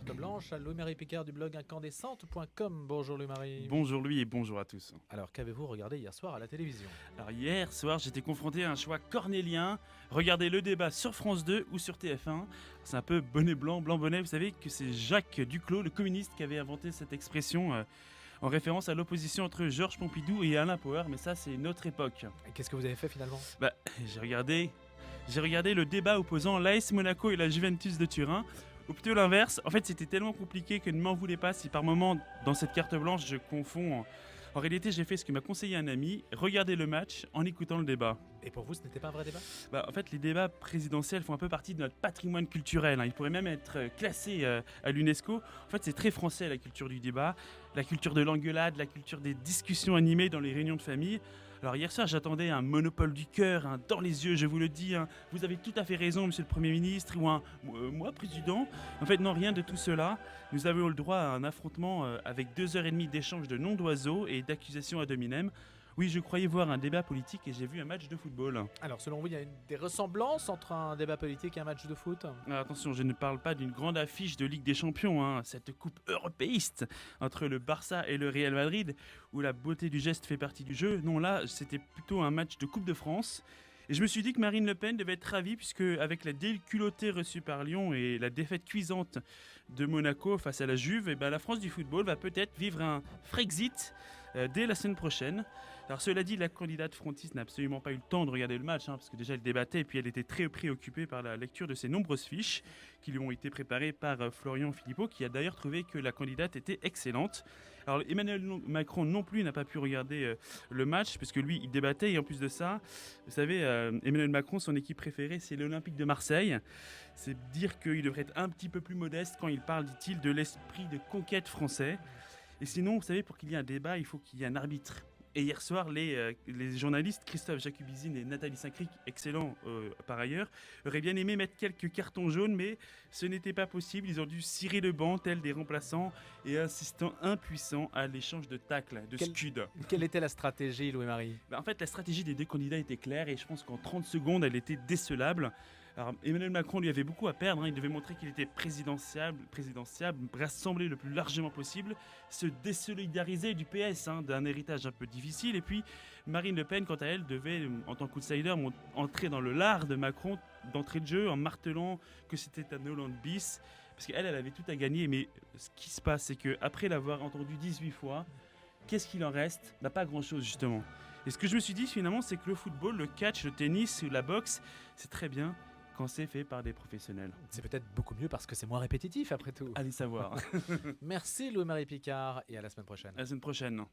carte blanche à Louis-Marie Picard du blog incandescente.com. Bonjour Louis-Marie. Bonjour lui et bonjour à tous. Alors qu'avez-vous regardé hier soir à la télévision? Alors hier soir j'étais confronté à un choix cornélien. Regardez le débat sur France 2 ou sur TF1. C'est un peu bonnet blanc, blanc bonnet. Vous savez que c'est Jacques Duclos, le communiste, qui avait inventé cette expression en référence à l'opposition entre Georges Pompidou et Alain Poher. Mais ça c'est une autre époque. Et qu'est-ce que vous avez fait finalement? J'ai regardé le débat opposant l'AS Monaco et la Juventus de Turin. Ou plutôt l'inverse, en fait c'était tellement compliqué que ne m'en voulez pas si par moment dans cette carte blanche je confonds. En réalité j'ai fait ce que m'a conseillé un ami, regarder le match en écoutant le débat. Et pour vous, ce n'était pas un vrai débat? En fait les débats présidentiels font un peu partie de notre patrimoine culturel, hein. Ils pourraient même être classés à l'UNESCO. En fait c'est très français la culture du débat, la culture de l'engueulade, la culture des discussions animées dans les réunions de famille. Alors hier soir j'attendais un monopole du cœur, hein, dans les yeux, je vous le dis, hein. Vous avez tout à fait raison monsieur le Premier ministre, ou un moi président. En fait non, rien de tout cela. Nous avons eu le droit à un affrontement avec 2 heures et demie d'échange de noms d'oiseaux et d'accusations ad hominem. Oui, je croyais voir un débat politique et j'ai vu un match de football. Alors selon vous, il y a des ressemblances entre un débat politique et un match de foot? Alors, attention, je ne parle pas d'une grande affiche de Ligue des Champions, hein, cette coupe européiste entre le Barça et le Real Madrid, où la beauté du geste fait partie du jeu. Non, là, c'était plutôt un match de Coupe de France. Et je me suis dit que Marine Le Pen devait être ravie, puisque avec la déculottée reçue par Lyon et la défaite cuisante de Monaco face à la Juve, la France du football va peut-être vivre un Frexit dès la semaine prochaine. Alors cela dit, la candidate frontiste n'a absolument pas eu le temps de regarder le match, hein, parce que déjà elle débattait et puis elle était très préoccupée par la lecture de ces nombreuses fiches qui lui ont été préparées par Florian Philippot, qui a d'ailleurs trouvé que la candidate était excellente. Alors Emmanuel Macron non plus n'a pas pu regarder le match, puisque lui il débattait, et en plus de ça, vous savez, Emmanuel Macron, son équipe préférée c'est l'Olympique de Marseille. C'est dire qu'il devrait être un petit peu plus modeste quand il parle, dit-il, de l'esprit de conquête français. Et sinon, vous savez, pour qu'il y ait un débat, il faut qu'il y ait un arbitre. Et hier soir, les journalistes Christophe Jacubizine et Nathalie Saint-Cric, excellents par ailleurs, auraient bien aimé mettre quelques cartons jaunes, mais ce n'était pas possible. Ils ont dû cirer le banc, tels des remplaçants, et assistant impuissants à l'échange de tacles, de scuds. Quelle était la stratégie, Louis-Marie? En fait, la stratégie des deux candidats était claire, et je pense qu'en 30 secondes, elle était décelable. Alors, Emmanuel Macron lui avait beaucoup à perdre, hein. Il devait montrer qu'il était présidentiable, rassembler le plus largement possible, se désolidariser du PS, hein, d'un héritage un peu difficile. Et puis Marine Le Pen, quant à elle, devait, en tant qu'outsider, entrer dans le lard de Macron d'entrée de jeu en martelant que c'était un Hollande bis, parce qu'elle avait tout à gagner. Mais ce qui se passe, c'est qu'après l'avoir entendu 18 fois, qu'est-ce qu'il en reste? Pas grand-chose, justement. Et ce que je me suis dit finalement, c'est que le football, le catch, le tennis, la boxe, c'est très bien quand c'est fait par des professionnels. C'est peut-être beaucoup mieux parce que c'est moins répétitif après tout. Allez savoir. Merci Louis-Marie Picard et à la semaine prochaine. À la semaine prochaine.